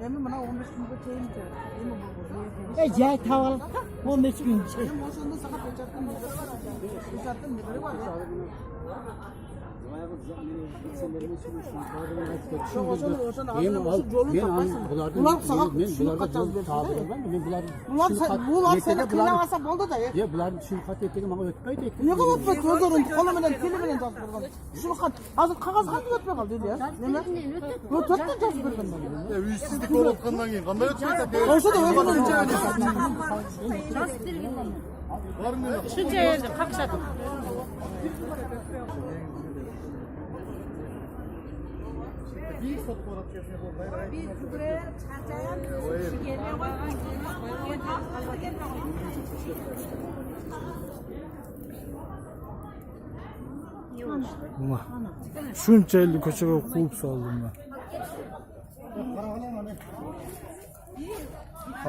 Emin bana 15 gün geçeyim de. Emin bu. Cahit havalı 15 gün. Benim boşluğunda sakat peçattım. Peçattım yukarı var ya. Bunlar seni kıyamasa oldu da ya bunlar şunu kat ettiğim ama ötmeyi de ettim. ne kadar ötmek gözlerin kolumdan filmden yazdım. Şunu kat hazır kağız hangi ötmek aldı ya? Ne mi? Ötmek yazdım ben. Ya üstsizlik olmaktan yiyin. Kamera ötmek Olsa da ötmek var mı? Şunca yerdim kalksadım. Biz buraya çarçayan yerine var. Şuncha elli ko'chaga quvib soldim men.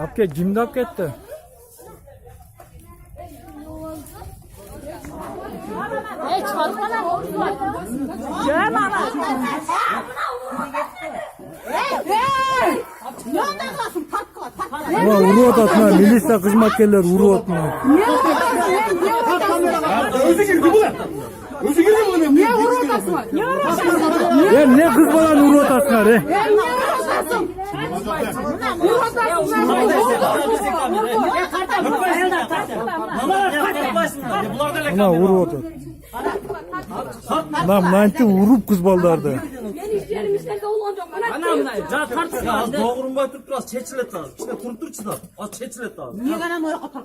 Aka kimni olib ketdi? Ulan uruvyapti, militsiya xizmatkorlari uruvyapti. Özü girdi bu Niye vuruyorsun? Niye vuruyorsun? Ya ne kız balani uruvyapsizlar he? Ana uruvyapti. Lan nanti urup kız ballardı. Ben işlerim işlerinde olacak. Ja tartışma. Az doğrunbay turib turasiz, chechilat az. Ichida turib turchi az. Az chechilat az. Niye gana moya kapak?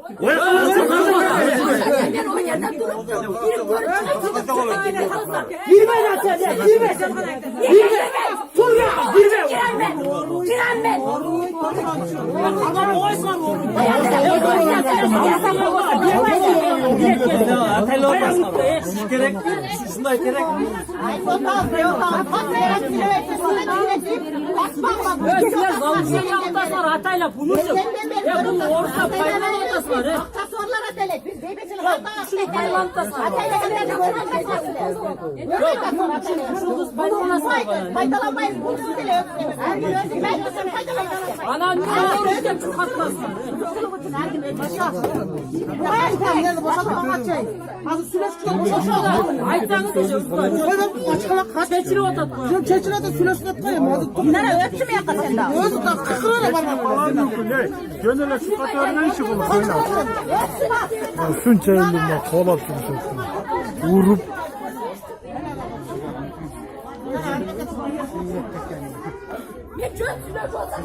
Ben o yerden durup Girme lan sen de, girme. Girme. Dur ya, girme. Girenme. Adam oysan oğlum. Atayla olmasın. Gerek. Şunday gerek. Özler zavuşun yaptası var Atayla bulursun. Ya bunun orta paylan ortası var. Sorlara delet biz beybecili hatta Şunu paylan ortası var. faydalanmayız bunu bile ben faydalanmayız. Ana ne oruçta çıkartmasın. Hazır süreç tutalım. Aytanı da yok. Çeçili otat koyuyor. Çeçile de süresine koyayım. Hazır tutun. Nereye öptü mü yakın sen daha? Özü de kıkırına var. Gönüle şu katarına işi bulur. Şuncha elli qo'lab turibdi. Urup Ne çözdüler bu adamı.